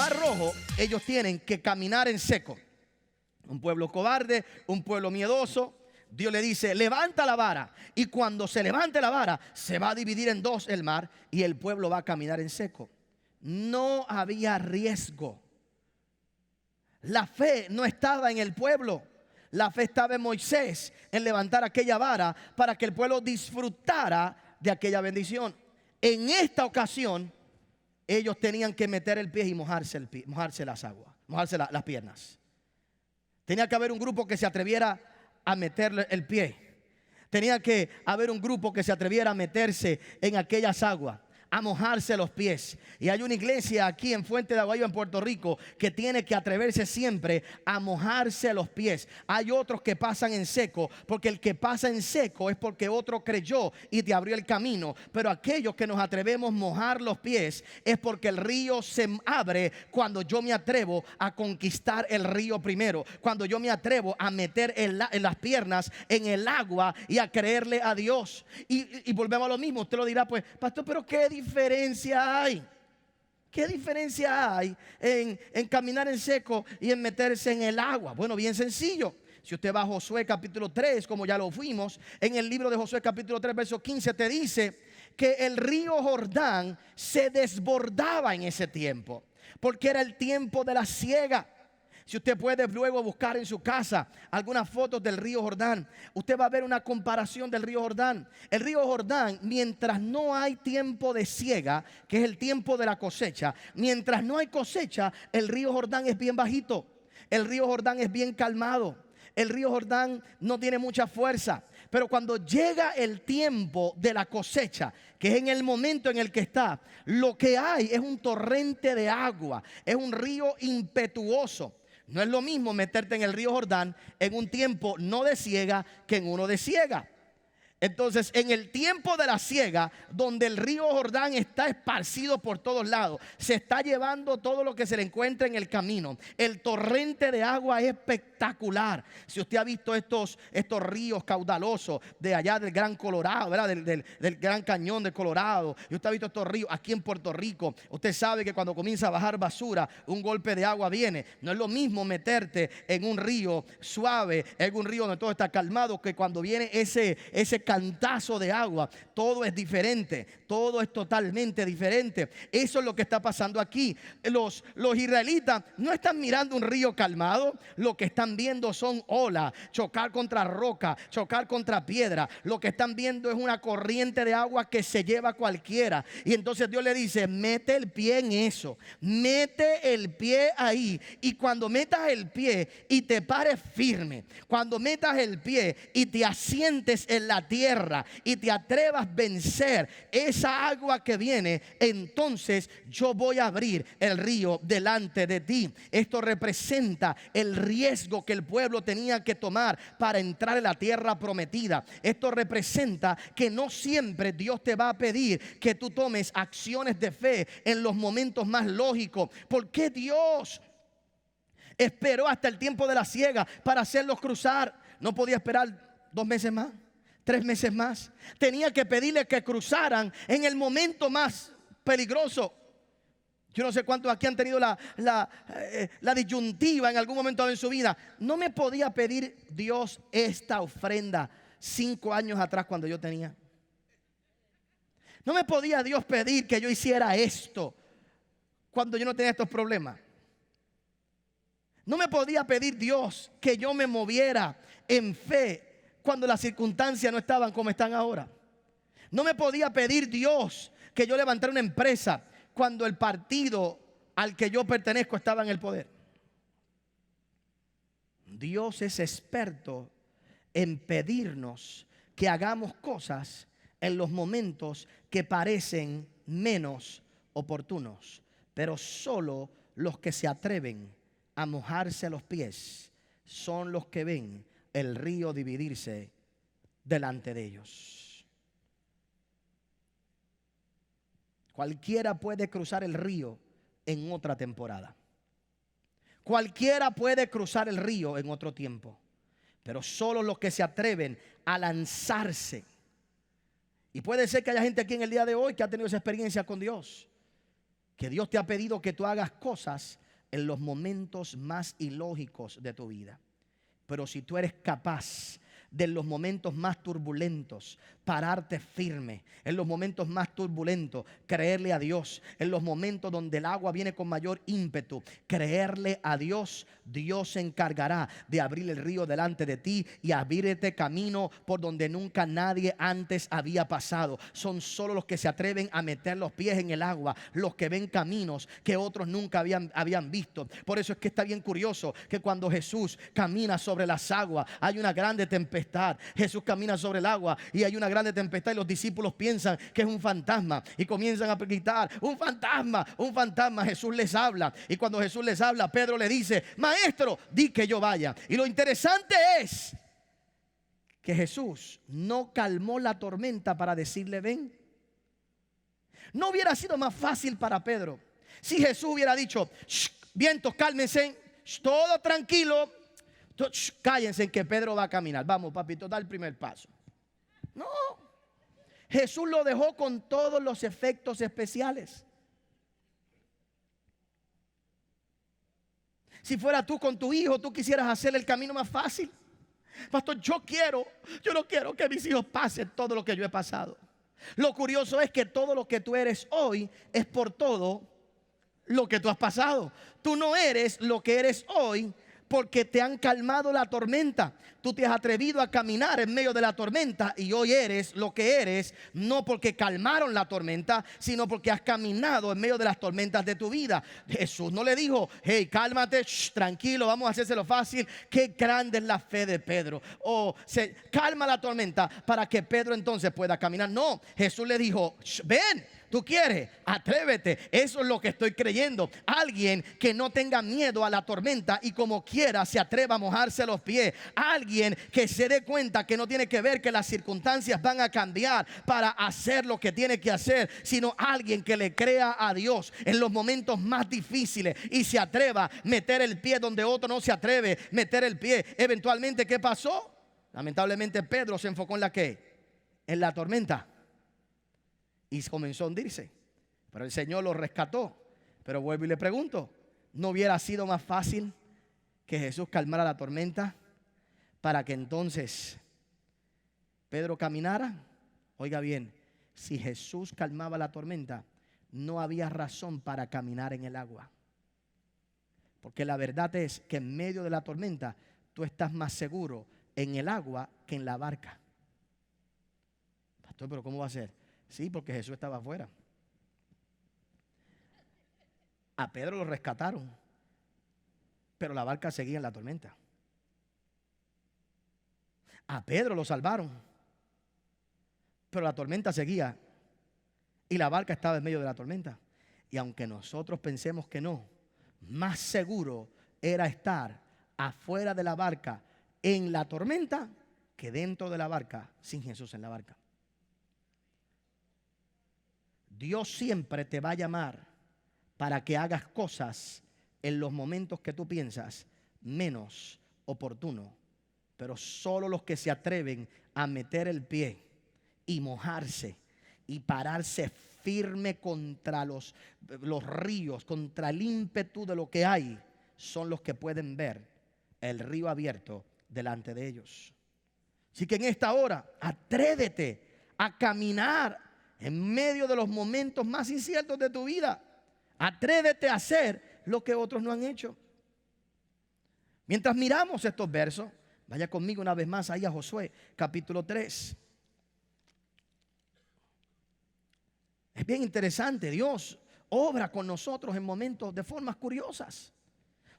Mar Rojo, ellos tienen que caminar en seco. Un pueblo cobarde, un pueblo miedoso. Dios le dice, levanta la vara. Y cuando se levante la vara, se va a dividir en dos el mar y el pueblo va a caminar en seco. No había riesgo. La fe no estaba en el pueblo. La fe estaba en Moisés, en levantar aquella vara para que el pueblo disfrutara de aquella bendición. En esta ocasión, ellos tenían que meter el pie y mojarse las aguas, mojarse las piernas. Tenía que haber un grupo que se atreviera a meterle el pie. Tenía que haber un grupo que se atreviera a meterse en aquellas aguas, a mojarse los pies. Y hay una iglesia aquí en Fuente de Aguayo, en Puerto Rico, que tiene que atreverse siempre a mojarse los pies. Hay otros que pasan en seco, porque el que pasa en seco es porque otro creyó y te abrió el camino. Pero aquellos que nos atrevemos a mojar los pies es porque el río se abre cuando yo me atrevo a conquistar el río primero. Cuando yo me atrevo a meter en las piernas en el agua y a creerle a Dios. Y volvemos a lo mismo. Usted lo dirá, pues, pastor, pero ¿qué diferencia hay? ¿Qué diferencia hay en caminar en seco y en meterse en el agua? Bueno, bien sencillo. Si usted va a Josué capítulo 3, como ya lo fuimos, en el libro de Josué capítulo 3, verso 15, te dice que el río Jordán se desbordaba en ese tiempo, porque era el tiempo de la siega. Si usted puede luego buscar en su casa algunas fotos del río Jordán, usted va a ver una comparación del río Jordán. El río Jordán, mientras no hay tiempo de siega, que es el tiempo de la cosecha, mientras no hay cosecha, el río Jordán es bien bajito. El río Jordán es bien calmado. El río Jordán no tiene mucha fuerza. Pero cuando llega el tiempo de la cosecha, que es en el momento en el que está, lo que hay es un torrente de agua, es un río impetuoso. No es lo mismo meterte en el río Jordán en un tiempo no de siega que en uno de siega. Entonces, en el tiempo de la siega, donde el río Jordán está esparcido por todos lados, se está llevando todo lo que se le encuentra en el camino. El torrente de agua es espectacular. Si usted ha visto estos ríos caudalosos de allá del Gran Colorado, ¿verdad? Del Gran Cañón de Colorado, y usted ha visto estos ríos aquí en Puerto Rico, usted sabe que cuando comienza a bajar basura, un golpe de agua viene. No es lo mismo meterte en un río suave, en un río donde todo está calmado, que cuando viene ese cantazo de agua. Todo es diferente, todo es totalmente diferente. Eso es lo que está pasando aquí. Los israelitas no están mirando un río calmado, lo que están viendo son olas, chocar contra roca, chocar contra piedra. Lo que están viendo es una corriente de agua que se lleva a cualquiera. Y entonces Dios le dice, mete el pie en eso, mete el pie ahí. Y cuando metas el pie y te pares firme, cuando metas el pie y te asientes en la tierra y te atrevas a vencer esa agua que viene, entonces yo voy a abrir el río delante de ti. Esto representa el riesgo que el pueblo tenía que tomar para entrar en la tierra prometida. Esto representa que no siempre Dios te va a pedir que tú tomes acciones de fe en los momentos más lógicos. ¿Por qué Dios esperó hasta el tiempo de la siega para hacerlos cruzar? No podía esperar 2 meses más, 3 meses más. Tenía que pedirle que cruzaran en el momento más peligroso. Yo no sé cuántos aquí han tenido la disyuntiva en algún momento en su vida. No me podía pedir Dios esta ofrenda 5 años atrás cuando yo tenía. No me podía Dios pedir que yo hiciera esto cuando yo no tenía estos problemas. No me podía pedir Dios que yo me moviera en fe cuando las circunstancias no estaban como están ahora. No me podía pedir Dios que yo levantara una empresa cuando el partido al que yo pertenezco estaba en el poder. Dios es experto en pedirnos que hagamos cosas en los momentos que parecen menos oportunos, pero solo los que se atreven a mojarse los pies son los que ven el río dividirse delante de ellos. Cualquiera puede cruzar el río en otra temporada. Cualquiera puede cruzar el río en otro tiempo, pero solo los que se atreven a lanzarse. Y puede ser que haya gente aquí en el día de hoy que ha tenido esa experiencia con Dios, que Dios te ha pedido que tú hagas cosas en los momentos más ilógicos de tu vida. Pero si tú eres capaz de en los momentos más turbulentos pararte firme, en los momentos más turbulentos creerle a Dios, en los momentos donde el agua viene con mayor ímpetu, creerle a Dios, Dios se encargará de abrir el río delante de ti y abrirte camino por donde nunca nadie antes había pasado. Son solo los que se atreven a meter los pies en el agua, los que ven caminos que otros nunca habían visto. Por eso es que está bien curioso que cuando Jesús camina sobre las aguas hay una grande tempestad. Jesús camina sobre el agua y hay una grande tempestad y los discípulos piensan que es un fantasma y comienzan a gritar: un fantasma, un fantasma. Jesús les habla, y cuando Jesús les habla, Pedro le dice: maestro, di que yo vaya. Y lo interesante es que Jesús no calmó la tormenta para decirle ven. No hubiera sido más fácil para Pedro si Jesús hubiera dicho: vientos, cálmense, todo tranquilo, cállense que Pedro va a caminar. Vamos, papito, da el primer paso. No, Jesús lo dejó con todos los efectos especiales. Si fuera tú con tu hijo, tú quisieras hacerle el camino más fácil. Pastor, yo no quiero que mis hijos pasen todo lo que yo he pasado. Lo curioso es que todo lo que tú eres hoy es por todo lo que tú has pasado. Tú no eres lo que eres hoy porque te han calmado la tormenta. Tú te has atrevido a caminar en medio de la tormenta y hoy eres lo que eres, no porque calmaron la tormenta, sino porque has caminado en medio de las tormentas de tu vida. Jesús no le dijo: hey, cálmate, tranquilo, vamos a hacérselo fácil. Qué grande es la fe de Pedro. Se calma la tormenta para que Pedro entonces pueda caminar. No, Jesús le dijo: ven. ¿Tú quieres? Atrévete. Eso es lo que estoy creyendo. Alguien que no tenga miedo a la tormenta y como quiera se atreva a mojarse los pies. Alguien que se dé cuenta que no tiene que ver que las circunstancias van a cambiar para hacer lo que tiene que hacer, sino alguien que le crea a Dios en los momentos más difíciles y se atreva a meter el pie donde otro no se atreve a meter el pie. Eventualmente, ¿qué pasó? Lamentablemente Pedro se enfocó en la ¿qué? En la tormenta. Y comenzó a hundirse. Pero el Señor lo rescató. Pero vuelvo y le pregunto: ¿no hubiera sido más fácil que Jesús calmara la tormenta para que entonces Pedro caminara? Oiga bien, si Jesús calmaba la tormenta, no había razón para caminar en el agua. Porque la verdad es que en medio de la tormenta tú estás más seguro en el agua que en la barca. Pastor, ¿pero cómo va a ser? Sí, porque Jesús estaba afuera. A Pedro lo rescataron, pero la barca seguía en la tormenta. A Pedro lo salvaron, pero la tormenta seguía y la barca estaba en medio de la tormenta. Y aunque nosotros pensemos que no, más seguro era estar afuera de la barca en la tormenta que dentro de la barca sin Jesús en la barca. Dios siempre te va a llamar para que hagas cosas en los momentos que tú piensas menos oportuno. Pero solo los que se atreven a meter el pie y mojarse y pararse firme contra los ríos, contra el ímpetu de lo que hay, son los que pueden ver el río abierto delante de ellos. Así que en esta hora, atrévete a caminar en medio de los momentos más inciertos de tu vida. Atrévete a hacer lo que otros no han hecho. Mientras miramos estos versos, vaya conmigo una vez más ahí a Josué, capítulo 3. Es bien interesante. Dios obra con nosotros en momentos de formas curiosas.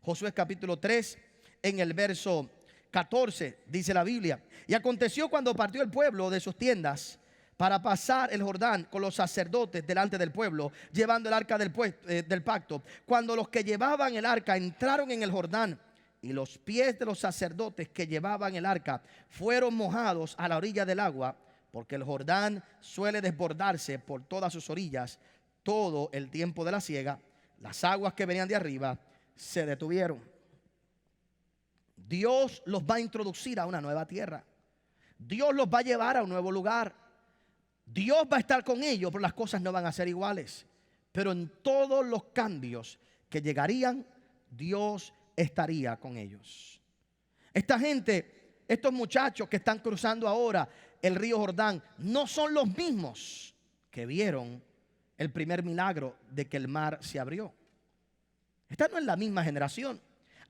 Josué capítulo 3, en el verso 14, dice la Biblia: y aconteció cuando partió el pueblo de sus tiendas para pasar el Jordán con los sacerdotes delante del pueblo, llevando el arca del pacto, cuando los que llevaban el arca entraron en el Jordán, y los pies de los sacerdotes que llevaban el arca fueron mojados a la orilla del agua, porque el Jordán suele desbordarse por todas sus orillas todo el tiempo de la siega, las aguas que venían de arriba se detuvieron. Dios los va a introducir a una nueva tierra. Dios los va a llevar a un nuevo lugar. Dios va a estar con ellos, pero las cosas no van a ser iguales. pero en todos los cambios que llegarían, Dios estaría con ellos. Esta gente, estos muchachos que están cruzando ahora el río Jordán, no son los mismos que vieron el primer milagro de que el mar se abrió. Esta no es la misma generación.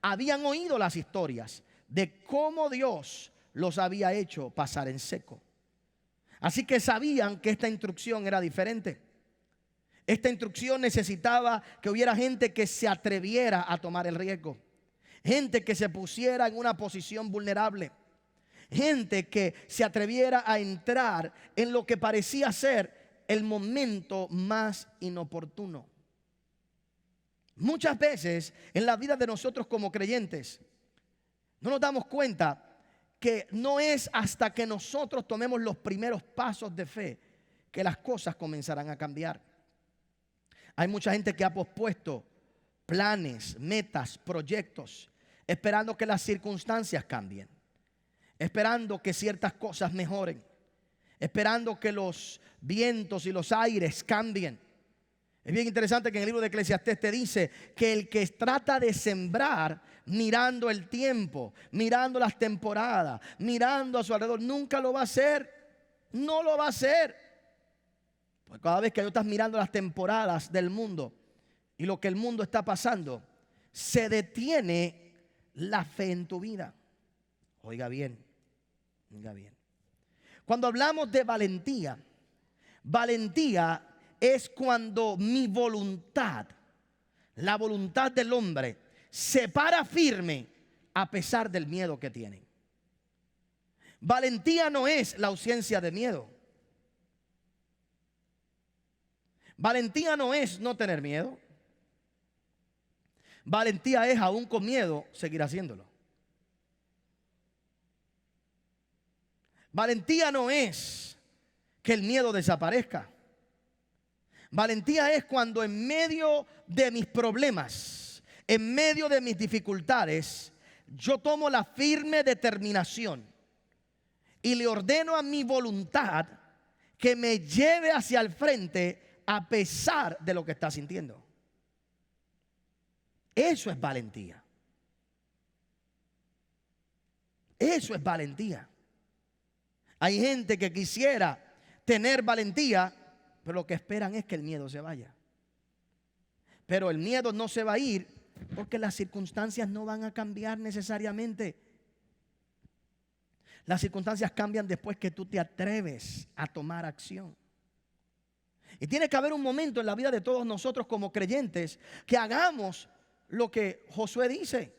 Habían oído las historias de cómo Dios los había hecho pasar en seco. Así que sabían que esta instrucción era diferente. Esta instrucción necesitaba que hubiera gente que se atreviera a tomar el riesgo. Gente que se pusiera en una posición vulnerable. Gente que se atreviera a entrar en lo que parecía ser el momento más inoportuno. Muchas veces en la vida de nosotros como creyentes no nos damos cuenta que no es hasta que nosotros tomemos los primeros pasos de fe que las cosas comenzarán a cambiar. Hay mucha gente que ha pospuesto planes, metas, proyectos, esperando que las circunstancias cambien, esperando que ciertas cosas mejoren, esperando que los vientos y los aires cambien. Es bien interesante que en el libro de Eclesiastés te dice que el que trata de sembrar mirando el tiempo, mirando las temporadas, mirando a su alrededor, nunca lo va a hacer. No lo va a hacer. Porque cada vez que tú estás mirando las temporadas del mundo y lo que el mundo está pasando, se detiene la fe en tu vida. Oiga bien, oiga bien. Cuando hablamos de valentía, valentía es cuando mi voluntad, la voluntad del hombre, se para firme a pesar del miedo que tienen. Valentía no es la ausencia de miedo. Valentía no es no tener miedo. Valentía es, aún con miedo, seguir haciéndolo. Valentía no es que el miedo desaparezca. Valentía es cuando en medio de mis problemas, en medio de mis dificultades, yo tomo la firme determinación y le ordeno a mi voluntad que me lleve hacia el frente a pesar de lo que está sintiendo. Eso es valentía. Eso es valentía. Hay gente que quisiera tener valentía, pero lo que esperan es que el miedo se vaya. Pero el miedo no se va a ir porque las circunstancias no van a cambiar necesariamente. Las circunstancias cambian después que tú te atreves a tomar acción. Y tiene que haber un momento en la vida de todos nosotros como creyentes que hagamos lo que Josué dice.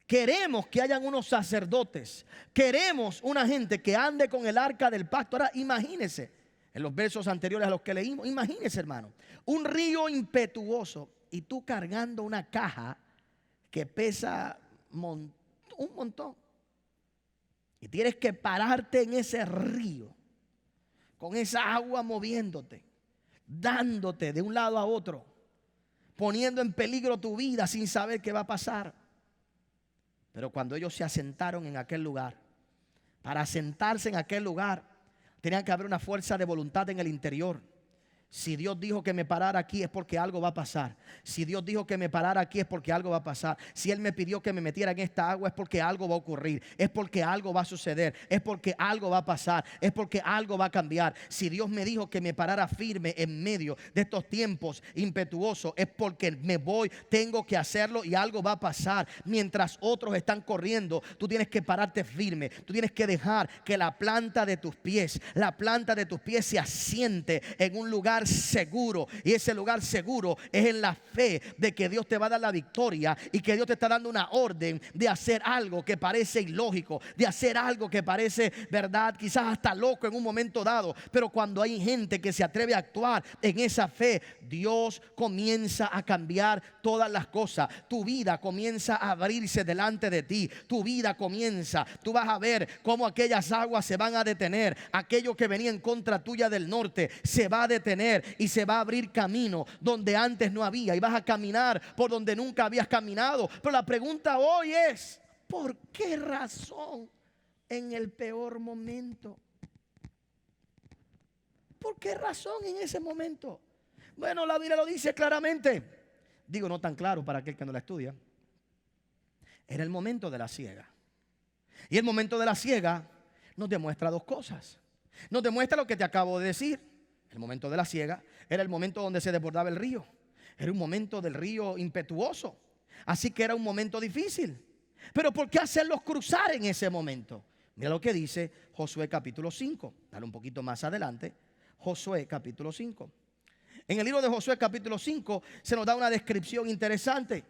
Queremos que hayan unos sacerdotes. Queremos una gente que ande con el arca del pacto. Ahora imagínese. En los versos anteriores a los que leímos, imagínese, hermano, un río impetuoso y tú cargando una caja que pesa un montón. Y tienes que pararte en ese río, con esa agua moviéndote, dándote de un lado a otro, poniendo en peligro tu vida sin saber qué va a pasar. Pero cuando ellos se asentaron en aquel lugar, para sentarse en aquel lugar, tenía que haber una fuerza de voluntad en el interior. Si Dios dijo que me parara aquí es porque algo va a pasar. Si Dios dijo que me parara aquí es porque algo va a pasar. Si Él me pidió que me metiera en esta agua es porque algo va a ocurrir. Es porque algo va a suceder. Es porque algo va a pasar. Es porque algo va a cambiar. Si Dios me dijo que me parara firme en medio de estos tiempos impetuosos es porque me voy, tengo que hacerlo y algo va a pasar. Mientras otros están corriendo, tú tienes que pararte firme. Tú tienes que dejar que la planta de tus pies se asiente en un lugar seguro, y ese lugar seguro es en la fe de que Dios te va a dar la victoria y que Dios te está dando una orden de hacer algo que parece ilógico, de hacer algo que parece, verdad, quizás hasta loco en un momento dado, pero cuando hay gente que se atreve a actuar en esa fe, Dios comienza a cambiar todas las cosas. Tu vida comienza a abrirse delante de ti. Tu vida comienza, tú vas a ver cómo aquellas aguas se van a detener. Aquello que venía en contra tuya del norte se va a detener y se va a abrir camino donde antes no había, y vas a caminar por donde nunca habías caminado. Pero la pregunta hoy es: ¿por qué razón en el peor momento? ¿Por qué razón en ese momento? Bueno, la Biblia lo dice claramente. Digo, no tan claro para aquel que no la estudia. Era el momento de la siega. Y el momento de la siega nos demuestra dos cosas. Nos demuestra lo que te acabo de decir. El momento de la siega era el momento donde se desbordaba el río. Era un momento del río impetuoso. Así que era un momento difícil. Pero ¿por qué hacerlos cruzar en ese momento? Mira lo que dice Josué capítulo 5. Dale un poquito más adelante. Josué capítulo 5. En el libro de Josué capítulo 5 se nos da una descripción interesante.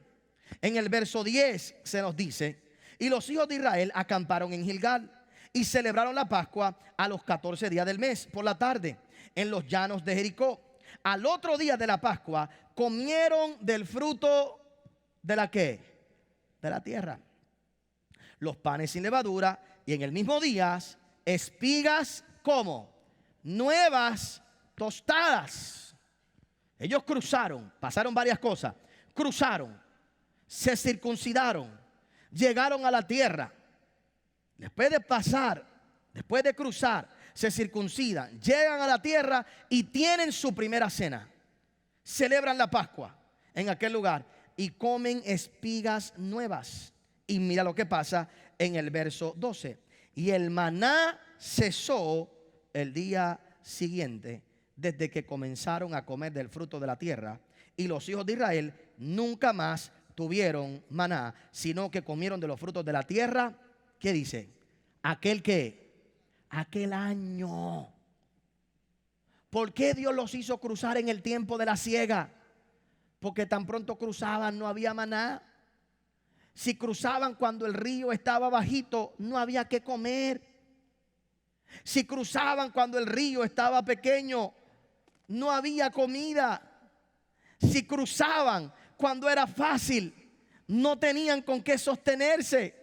En el verso 10 se nos dice: y los hijos de Israel acamparon en Gilgal y celebraron la Pascua a los 14 días del mes por la tarde en los llanos de Jericó. Al otro día de la Pascua comieron del fruto de la ¿qué? De la tierra, los panes sin levadura, y en el mismo día espigas como nuevas tostadas. Ellos cruzaron, pasaron varias cosas. Cruzaron, se circuncidaron, llegaron a la tierra. Después de pasar, después de cruzar, se circuncidan, llegan a la tierra y tienen su primera cena. Celebran la Pascua en aquel lugar y comen espigas nuevas. Y mira lo que pasa en el verso 12. Y el maná cesó el día siguiente, desde que comenzaron a comer del fruto de la tierra. Y los hijos de Israel nunca más tuvieron maná, sino que comieron de los frutos de la tierra. ¿Qué dice? Aquel año. ¿Por qué Dios los hizo cruzar en el tiempo de la siega? Porque tan pronto cruzaban no había maná. Si cruzaban cuando el río estaba bajito, no había que comer. Si cruzaban cuando el río estaba pequeño, no había comida. Si cruzaban cuando era fácil, no tenían con qué sostenerse.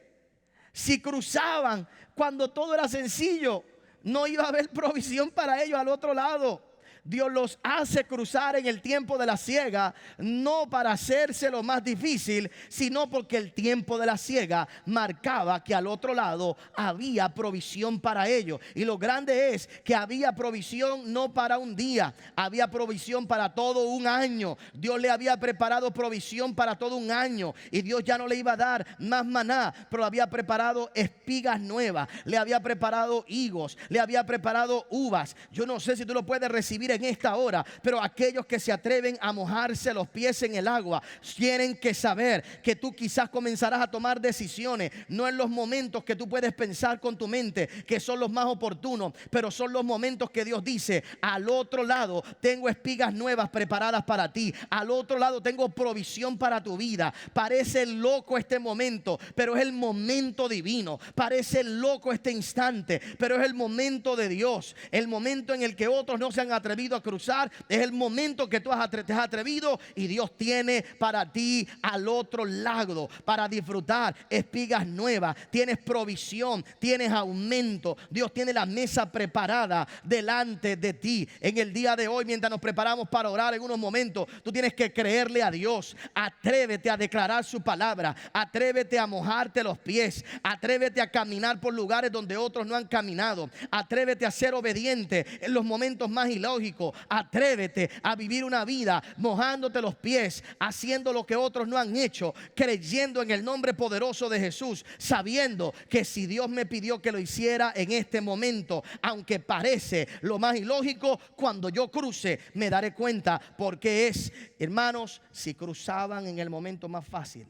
Si cruzaban cuando todo era sencillo, no iba a haber provisión para ellos al otro lado. Dios los hace cruzar en el tiempo de la siega, no para hacerse lo más difícil, sino porque el tiempo de la siega marcaba que al otro lado había provisión para ellos. Y lo grande es que había provisión no para un día, había provisión para todo un año. Dios le había preparado provisión para todo un año, y Dios ya no le iba a dar más maná, pero había preparado espigas nuevas, le había preparado higos, le había preparado uvas. Yo no sé si tú lo puedes recibir en esta hora, pero aquellos que se atreven a mojarse los pies en el agua tienen que saber que tú quizás comenzarás a tomar decisiones, no en los momentos que tú puedes pensar con tu mente que son los más oportunos, pero son los momentos que Dios dice: al otro lado tengo espigas nuevas preparadas para ti, al otro lado tengo provisión para tu vida. Parece loco este momento, pero es el momento divino. Parece loco este instante, pero es el momento de Dios, el momento en el que otros no se han atrevido a cruzar. Es el momento que tú te has atrevido, y Dios tiene para ti al otro lado para disfrutar espigas nuevas. Tienes provisión, tienes aumento. Dios tiene la mesa preparada delante de ti. En el día de hoy, mientras nos preparamos para orar en unos momentos, tú tienes que creerle a Dios. Atrévete a declarar su palabra, atrévete a mojarte los pies, atrévete a caminar por lugares donde otros no han caminado, atrévete a ser obediente en los momentos más ilógicos. Atrévete a vivir una vida mojándote los pies, haciendo lo que otros no han hecho, creyendo en el nombre poderoso de Jesús, sabiendo que si Dios me pidió que lo hiciera en este momento, aunque parece lo más ilógico, cuando yo cruce me daré cuenta porque es. Hermanos, si cruzaban en el momento más fácil,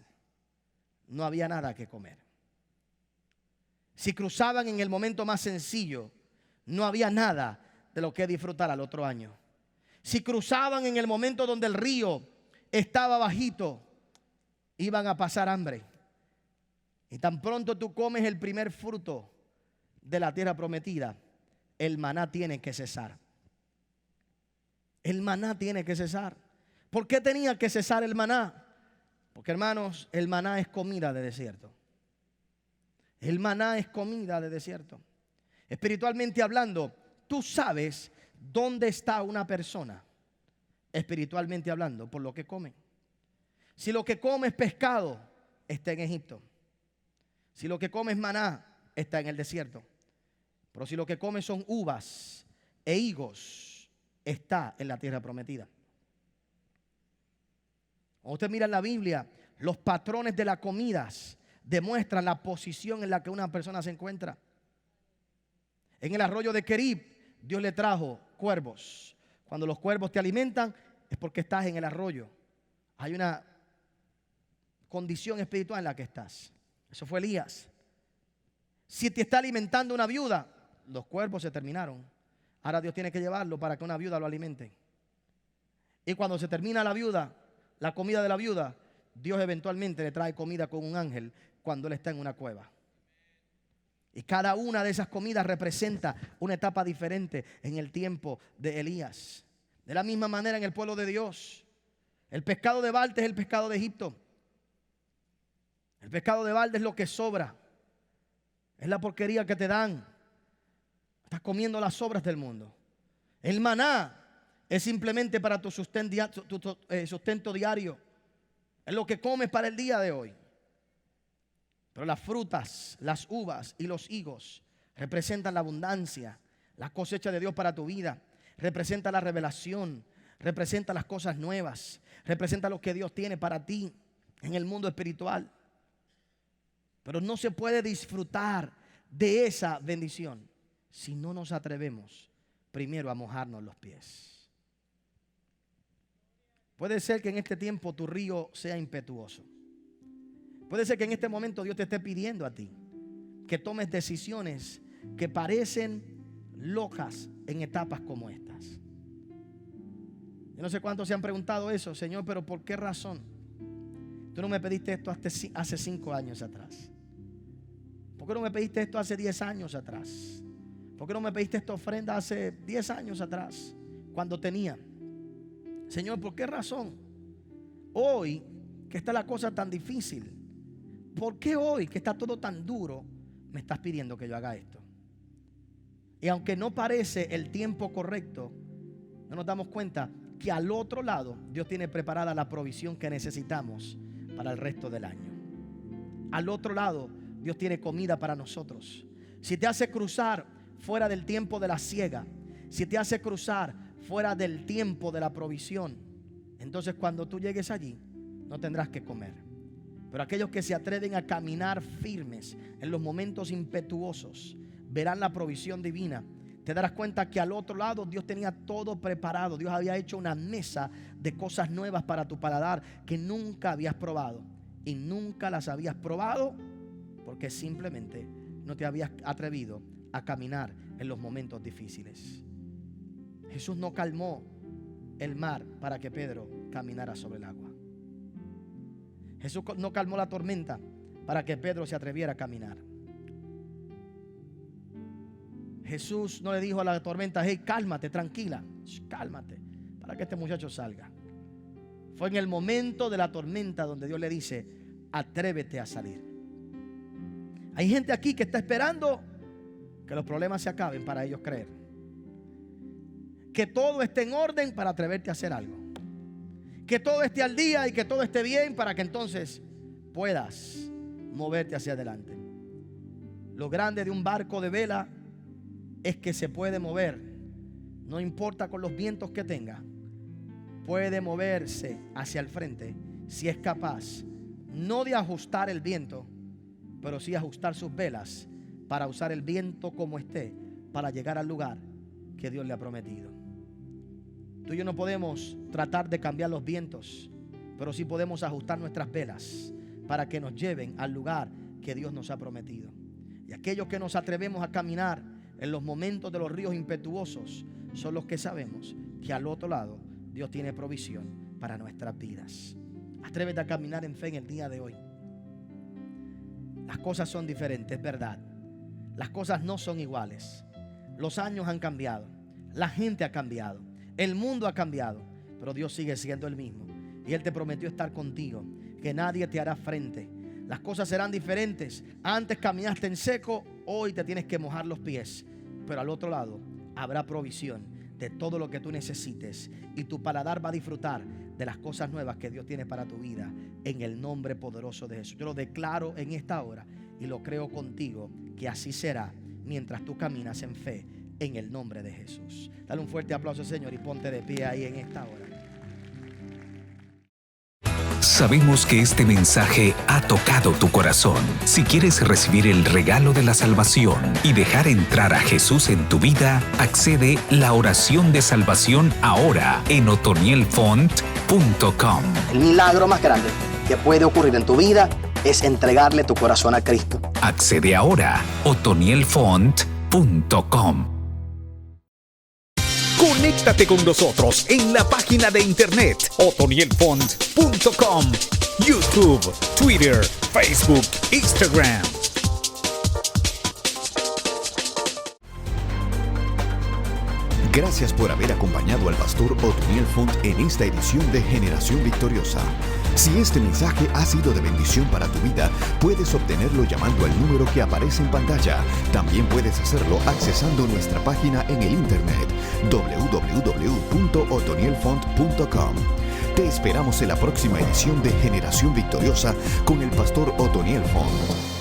no había nada que comer. Si cruzaban en el momento más sencillo, no había nada de lo que disfrutar al otro año. Si cruzaban en el momento donde el río estaba bajito, iban a pasar hambre. Y tan pronto tú comes el primer fruto de la tierra prometida, el maná tiene que cesar. El maná tiene que cesar. ¿Por qué tenía que cesar el maná? Porque, hermanos, el maná es comida de desierto. El maná es comida de desierto. Espiritualmente hablando, tú sabes dónde está una persona, espiritualmente hablando, por lo que come. Si lo que come es pescado, está en Egipto. Si lo que come es maná, está en el desierto. Pero si lo que come son uvas e higos, está en la tierra prometida. Cuando usted mira en la Biblia, los patrones de las comidas demuestran la posición en la que una persona se encuentra. En el arroyo de Querib, Dios le trajo cuervos. Cuando los cuervos te alimentan, es porque estás en el arroyo. Hay una condición espiritual en la que estás. Eso fue Elías. Si te está alimentando una viuda, los cuervos se terminaron. Ahora Dios tiene que llevarlo para que una viuda lo alimente. Y cuando se termina la viuda, la comida de la viuda, Dios eventualmente le trae comida con un ángel cuando él está en una cueva. Y cada una de esas comidas representa una etapa diferente en el tiempo de Elías. De la misma manera en el pueblo de Dios. El pescado de balde es el pescado de Egipto. El pescado de balde es lo que sobra. Es la porquería que te dan. Estás comiendo las sobras del mundo. El maná es simplemente para tu sustento diario. Es lo que comes para el día de hoy. Pero las frutas, las uvas y los higos representan la abundancia, la cosecha de Dios para tu vida. Representa la revelación, representa las cosas nuevas, representa lo que Dios tiene para ti en el mundo espiritual. Pero no se puede disfrutar de esa bendición si no nos atrevemos primero a mojarnos los pies. Puede ser que en este tiempo tu río sea impetuoso. Puede ser que en este momento Dios te esté pidiendo a ti que tomes decisiones que parecen locas en etapas como estas. Yo no sé cuántos se han preguntado eso, Señor, pero ¿por qué razón? Tú no me pediste esto hace 5 años atrás. ¿Por qué no me pediste esto hace 10 años atrás? ¿Por qué no me pediste esta ofrenda hace 10 años atrás? Cuando tenía. Señor, ¿por qué razón? Hoy que está la cosa tan difícil, ¿por qué hoy que está todo tan duro me estás pidiendo que yo haga esto? Y aunque no parece el tiempo correcto, no nos damos cuenta que al otro lado Dios tiene preparada la provisión que necesitamos para el resto del año. Al otro lado Dios tiene comida para nosotros. Si te hace cruzar fuera del tiempo de la siega, si te hace cruzar fuera del tiempo de la provisión, entonces cuando tú llegues allí no tendrás que comer. Pero aquellos que se atreven a caminar firmes en los momentos impetuosos verán la provisión divina. Te darás cuenta que al otro lado Dios tenía todo preparado. Dios había hecho una mesa de cosas nuevas para tu paladar que nunca habías probado. Y nunca las habías probado porque simplemente no te habías atrevido a caminar en los momentos difíciles. Jesús no calmó el mar para que Pedro caminara sobre el agua. Jesús no calmó la tormenta para que Pedro se atreviera a caminar. Jesús no le dijo a la tormenta: hey, cálmate, tranquila, cálmate, para que este muchacho salga. Fue en el momento de la tormenta donde Dios le dice: atrévete a salir. Hay gente aquí que está esperando que los problemas se acaben para ellos creer. Que todo esté en orden para atreverte a hacer algo. Que todo esté al día y que todo esté bien para que entonces puedas moverte hacia adelante. Lo grande de un barco de vela es que se puede mover, no importa con los vientos que tenga, puede moverse hacia el frente si es capaz, no de ajustar el viento, pero sí ajustar sus velas para usar el viento como esté, para llegar al lugar que Dios le ha prometido. Tú y yo no podemos tratar de cambiar los vientos, pero sí podemos ajustar nuestras velas para que nos lleven al lugar que Dios nos ha prometido. Y aquellos que nos atrevemos a caminar en los momentos de los ríos impetuosos son los que sabemos que al otro lado Dios tiene provisión para nuestras vidas. Atrévete a caminar en fe en el día de hoy. Las cosas son diferentes, es verdad. Las cosas no son iguales. Los años han cambiado. La gente ha cambiado. El mundo ha cambiado. Pero Dios sigue siendo el mismo. Y Él te prometió estar contigo. Que nadie te hará frente. Las cosas serán diferentes. Antes caminaste en seco, hoy te tienes que mojar los pies. Pero al otro lado habrá provisión de todo lo que tú necesites. Y tu paladar va a disfrutar de las cosas nuevas que Dios tiene para tu vida. En el nombre poderoso de Jesús. Yo lo declaro en esta hora y lo creo contigo que así será mientras tú caminas en fe. En el nombre de Jesús. Dale un fuerte aplauso, Señor, y ponte de pie ahí en esta hora. Sabemos que este mensaje ha tocado tu corazón. Si quieres recibir el regalo de la salvación y dejar entrar a Jesús en tu vida, accede la oración de salvación ahora en otonielfont.com. El milagro más grande que puede ocurrir en tu vida es entregarle tu corazón a Cristo. Accede ahora otonielfont.com. Conéctate con nosotros en la página de internet otonielfont.com, YouTube, Twitter, Facebook, Instagram. Gracias por haber acompañado al pastor Otoniel Font en esta edición de Generación Victoriosa. Si este mensaje ha sido de bendición para tu vida, puedes obtenerlo llamando al número que aparece en pantalla. También puedes hacerlo accesando nuestra página en el internet www.otonielfont.com. Te esperamos en la próxima edición de Generación Victoriosa con el pastor Otoniel Font.